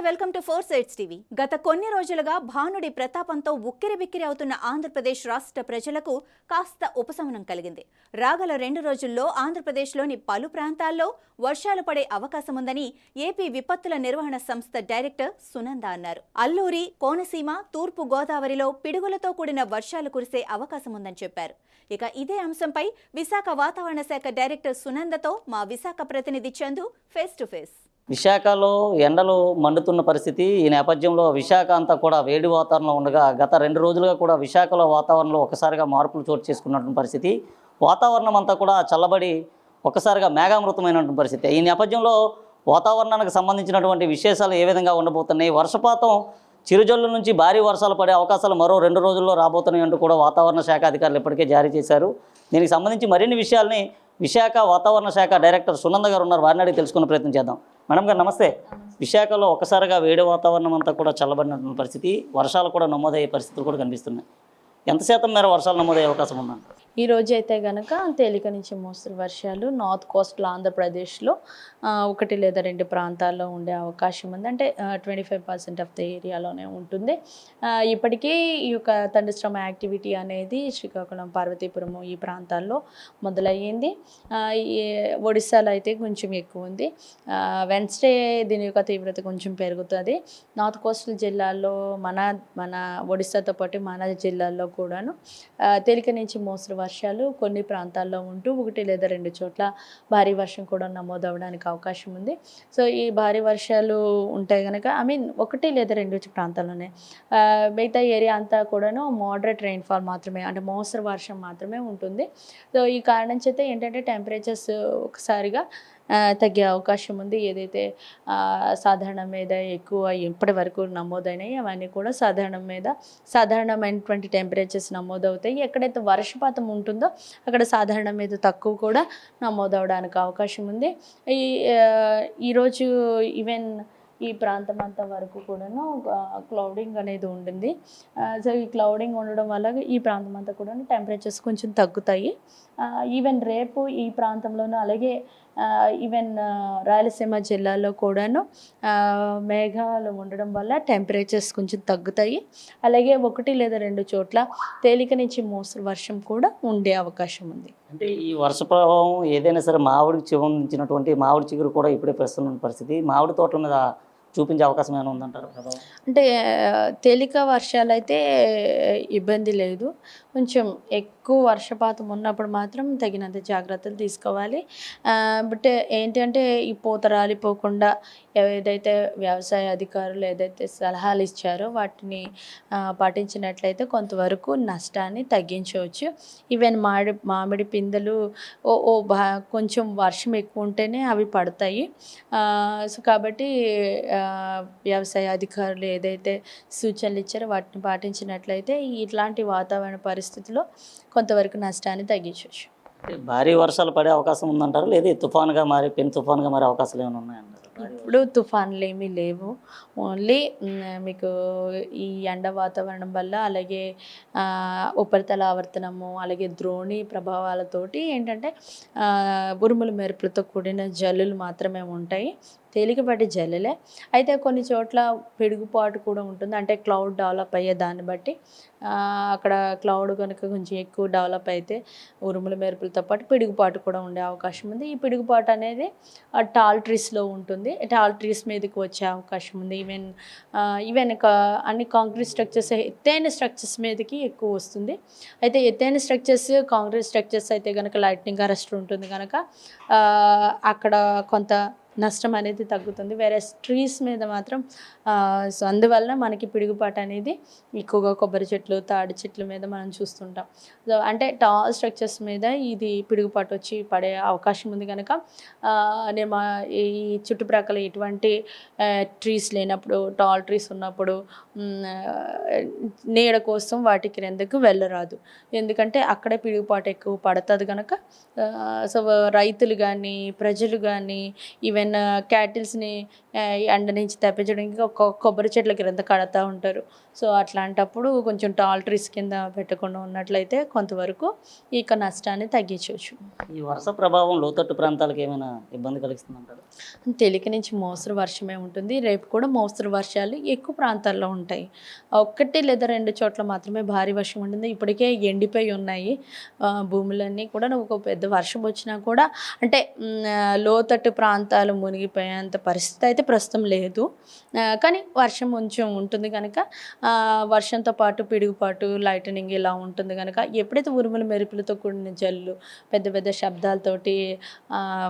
Welcome to 4 sides TV. గత కొన్ని రోజులుగా భానుడి ప్రతాపంతో ఉక్కిరిబిక్కిరి అవుతున్న ఆంధ్రప్రదేశ్ రాష్ట్ర ప్రజలకు కాస్త ఉపశమనం కలిగింది. రాగల 2 రోజుల్లో ఆంధ్రప్రదేశ్లోని పలు ప్రాంతాల్లో వర్షాలు పడే అవకాశం ఉందని ఏపీ విపత్తుల నిర్వహణ సంస్థ డైరెక్టర్ సునంద అన్నారు. అల్లూరి, కోనసీమ, తూర్పు గోదావరిలో పిడుగులతో కూడిన వర్షాలు కురిసే అవకాశం ఉందని చెప్పారు. ఇక ఇదే అంశంపై విశాఖ వాతావరణ శాఖ డైరెక్టర్ సునందతో మా విశాఖ ప్రతినిధి చందు ఫేస్ టు ఫేస్. విశాఖలో ఎండలు మండుతున్న పరిస్థితి. ఈ నేపథ్యంలో విశాఖ అంతా కూడా వేడి వాతావరణంలో ఉండగా గత 2 రోజులుగా కూడా విశాఖలో వాతావరణంలో ఒకసారిగా మార్పులు చోటు చేసుకున్నటువంటి పరిస్థితి. వాతావరణం అంతా కూడా చల్లబడి ఒకసారిగా మేఘామృతమైనటువంటి పరిస్థితి. ఈ నేపథ్యంలో వాతావరణానికి సంబంధించినటువంటి విశేషాలు ఏ విధంగా ఉండబోతున్నాయి, వర్షపాతం చిరుజల్లు నుంచి భారీ వర్షాలు పడే అవకాశాలు మరో 2 రోజుల్లో రాబోతున్నాయి అంటూ కూడా వాతావరణ శాఖ అధికారులు ఇప్పటికే జారీ చేశారు. దీనికి సంబంధించి మరిన్ని విషయాల్ని విశాఖ వాతావరణ శాఖ డైరెక్టర్ సునంద గారు ఉన్నారు, వారిని అడిగి తెలుసుకునే ప్రయత్నం చేద్దాం. మేడం గారు నమస్తే. విశాఖలో ఒకసారిగా వేడి వాతావరణం అంతా కూడా చల్లబడినటువంటి పరిస్థితి, వర్షాలు కూడా నమోదయ్యే పరిస్థితులు కూడా కనిపిస్తున్నాయి. ఎంత శాతం మేర వర్షాలు నమోదయ్యే అవకాశం ఉందండి? ఈ రోజు అయితే కనుక తేలిక నుంచి మోస్తరు వర్షాలు నార్త్ కోస్ట్లో ఆంధ్రప్రదేశ్లో 1 లేదా 2 ప్రాంతాల్లో ఉండే అవకాశం ఉంది. అంటే 25% ఆఫ్ ద ఏరియాలోనే ఉంటుంది. ఇప్పటికీ ఈ యొక్క థండర్స్టార్మ్ యాక్టివిటీ అనేది శ్రీకాకుళం, పార్వతీపురము ఈ ప్రాంతాల్లో మొదలయ్యింది. ఒడిస్సాలో అయితే కొంచెం ఎక్కువ ఉంది. వెన్స్డే దీని యొక్క తీవ్రత కొంచెం పెరుగుతుంది. నార్త్ కోస్టల్ జిల్లాల్లో మన ఒడిస్సాతో పాటు మన జిల్లాల్లో కూడాను తేలిక నుంచి మోస్తరు వర్షాలు కొన్ని ప్రాంతాల్లో ఉంటూ 1 లేదా 2 చోట్ల భారీ వర్షం కూడా నమోదవడానికి అవకాశం ఉంది. సో ఈ భారీ వర్షాలు ఉంటే కనుక 1 లేదా 2 ప్రాంతాల్లోనే, మిగతా ఏరియా అంతా కూడాను మోడరేట్ రెయిన్ఫాల్ మాత్రమే, అంటే మోస్తరు వర్షం మాత్రమే ఉంటుంది. సో ఈ కారణం చేత ఏంటంటే టెంపరేచర్స్ ఒకసారిగా తగ్గే అవకాశం ఉంది. ఏదైతే సాధారణం మీద ఎక్కువ ఇప్పటి వరకు నమోదైనాయి అవన్నీ కూడా సాధారణమైనటువంటి టెంపరేచర్స్ నమోదవుతాయి. ఎక్కడైతే వర్షపాతం ఉంటుందో అక్కడ సాధారణం మీద తక్కువ కూడా నమోదవడానికి అవకాశం ఉంది. ఈరోజు ఈవెన్ ఈ ప్రాంతం అంతా వరకు కూడాను క్లౌడింగ్ అనేది ఉంటుంది. సో ఈ క్లౌడింగ్ ఉండడం వల్ల ఈ ప్రాంతం అంతా కూడా టెంపరేచర్స్ కొంచెం తగ్గుతాయి. ఈవెన్ రేపు ఈ ప్రాంతంలోనూ అలాగే ఈవెన్ రాయలసీమ జిల్లాలో కూడాను మేఘాలు ఉండడం వల్ల టెంపరేచర్స్ కొంచెం తగ్గుతాయి. అలాగే 1 లేదా 2 చోట్ల తేలిక నుంచి మోస్తరు వర్షం కూడా ఉండే అవకాశం ఉంది. అంటే ఈ వర్ష ప్రభావం ఏదైనా సరే మామిడికి సంబంధించినటువంటి మామిడి చిగురు కూడా ఇప్పుడే ప్రస్తుతం పరిస్థితి, మామిడి తోటల మీద చూపించే అవకాశం ఏమైనా ఉందంటారు? అంటే తేలిక వర్షాలు అయితే ఇబ్బంది లేదు. కొంచెం ఎక్కువ వర్షపాతం ఉన్నప్పుడు మాత్రం తగినంత జాగ్రత్తలు తీసుకోవాలి. బట్ ఏంటంటే ఈ పూత రాలిపోకుండా ఏదైతే వ్యవసాయ అధికారులు ఏదైతే సలహాలు ఇచ్చారో వాటిని పాటించినట్లయితే కొంతవరకు నష్టాన్ని తగ్గించవచ్చు. ఈవెన్ మామిడి పిందెలు కొంచెం వర్షం ఎక్కువ ఉంటేనే అవి పడతాయి. సో కాబట్టి వ్యవసాయ అధికారులు ఏదైతే సూచనలు ఇచ్చారో వాటిని పాటించినట్లయితే ఇట్లాంటి వాతావరణ పరిస్థితుల్లో కొంతవరకు నష్టాన్ని తగ్గించవచ్చు. భారీ వర్షాలు పడే అవకాశం ఉందంటారు, లేదా తుఫాన్గా మారి తుఫాన్గా మారే అవకాశాలు ఏమైనా ఉన్నాయంటారు? ఇప్పుడు తుఫాన్లు ఏమీ లేవు. ఓన్లీ మీకు ఈ ఎండ వాతావరణం వల్ల, అలాగే ఉపరితల ఆవర్తనము, అలాగే ద్రోణి ప్రభావాలతోటి ఏంటంటే ఉరుముల మెరుపులతో కూడిన జల్లులు మాత్రమే ఉంటాయి. తేలికపాటి జల్లులే. అయితే కొన్ని చోట్ల పిడుగుపాటు కూడా ఉంటుంది. అంటే క్లౌడ్ డెవలప్ అయ్యే దాన్ని బట్టి అక్కడ క్లౌడ్ కనుక కొంచెం ఎక్కువ డెవలప్ అయితే ఉరుముల మెరుపులతో పాటు పిడుగుపాటు కూడా ఉండే అవకాశం ఉంది. ఈ పిడుగుపాటు అనేది టాల్ ట్రీస్లో ఉంటుంది. టాల్ ట్రీస్ మీదకి వచ్చే అవకాశం ఉంది. ఈవెన్ అన్ని కాంక్రీట్ స్ట్రక్చర్స్, ఎత్తైన స్ట్రక్చర్స్ మీదకి ఎక్కువ వస్తుంది. అయితే ఎత్తైన స్ట్రక్చర్స్, కాంక్రీట్ స్ట్రక్చర్స్ అయితే కనుక లైట్నింగ్ అరెస్ట్ ఉంటుంది కనుక అక్కడ కొంత నష్టం అనేది తగ్గుతుంది. వేరే ట్రీస్ మీద మాత్రం సో అందువల్ల మనకి పిడుగుపాటు అనేది ఎక్కువగా కొబ్బరి చెట్లు, తాడి చెట్ల మీద మనం చూస్తుంటాం. సో అంటే టాల్ స్ట్రక్చర్స్ మీద ఇది పిడుగుపాటు వచ్చి పడే అవకాశం ఉంది కనుక ఈ చుట్టుప్రక్కల ఎటువంటి ట్రీస్ లేనప్పుడు, టాల్ ట్రీస్ ఉన్నప్పుడు నీడ కోసం వాటి క్రిందకు వెళ్ళరాదు. ఎందుకంటే అక్కడే పిడుగుపాటు ఎక్కువ పడుతుంది కనుక. సో రైతులు కానీ, ప్రజలు కానీ, ఈవెన్ ఈవెన్ క్యాటిల్స్ని ఎండ నుంచి తప్పించడానికి కొబ్బరి చెట్ల కింద కడతా ఉంటారు. సో అట్లాంటప్పుడు కొంచెం టాల్ ట్రీస్ కింద పెట్టకుండా ఉన్నట్లయితే కొంతవరకు ఇక నష్టాన్ని తగ్గించవచ్చు. ఈ వర్ష ప్రభావం లోతట్టు ప్రాంతాలకు ఏమైనా ఇబ్బంది కలిగిస్తుందంటారు? తేలిక నుంచి మోస్తరు వర్షమే ఉంటుంది. రేపు కూడా మోస్తరు వర్షాలు ఎక్కువ ప్రాంతాల్లో ఉంటాయి. 1 లేదా 2 చోట్ల మాత్రమే భారీ వర్షం ఉంటుంది. ఇప్పటికే ఎండిపోయి ఉన్నాయి భూములన్నీ కూడా. ఒక పెద్ద వర్షం వచ్చినా కూడా అంటే లోతట్టు ప్రాంతాలు మునిగిపోయేంత పరిస్థితి అయితే ప్రస్తుతం లేదు. కానీ వర్షం కొంచెం ఉంటుంది కనుక వర్షంతో పాటు పిడుగుపాటు, లైటనింగ్ ఇలా ఉంటుంది కనుక ఎప్పుడైతే ఉరుములు మెరుపులతో కూడిన జల్లు, పెద్ద పెద్ద శబ్దాలతోటి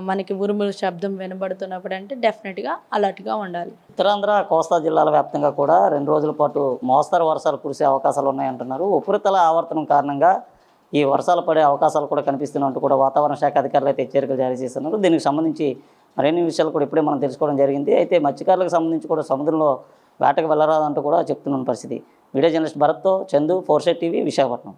మనకి ఉరుముల శబ్దం వినబడుతున్నప్పుడు అంటే డెఫినెట్గా అలర్ట్గా ఉండాలి. ఉత్తరాంధ్ర, కోస్తా జిల్లాల వ్యాప్తంగా కూడా 2 రోజుల పాటు మోస్తరు వర్షాలు కురిసే అవకాశాలు ఉన్నాయంటున్నారు. ఉపరితల ఆవర్తనం కారణంగా ఈ వర్షాలు పడే అవకాశాలు కూడా కనిపిస్తున్నట్టు కూడా వాతావరణ శాఖ అధికారులు అయితే హెచ్చరికలు జారీ చేస్తున్నారు. దీనికి సంబంధించి మరిన్ని విషయాలు కూడా ఇప్పుడే మనం తెలుసుకోవడం జరిగింది. అయితే మత్స్యకారులకు సంబంధించి కూడా సముద్రంలో వేటకు వెళ్ళరాదంటూ కూడా చెప్తున్న పరిస్థితి. వీడియో జర్నలిస్ట్ భరత్తో చందు, 4 టీవీ, విశాఖపట్నం.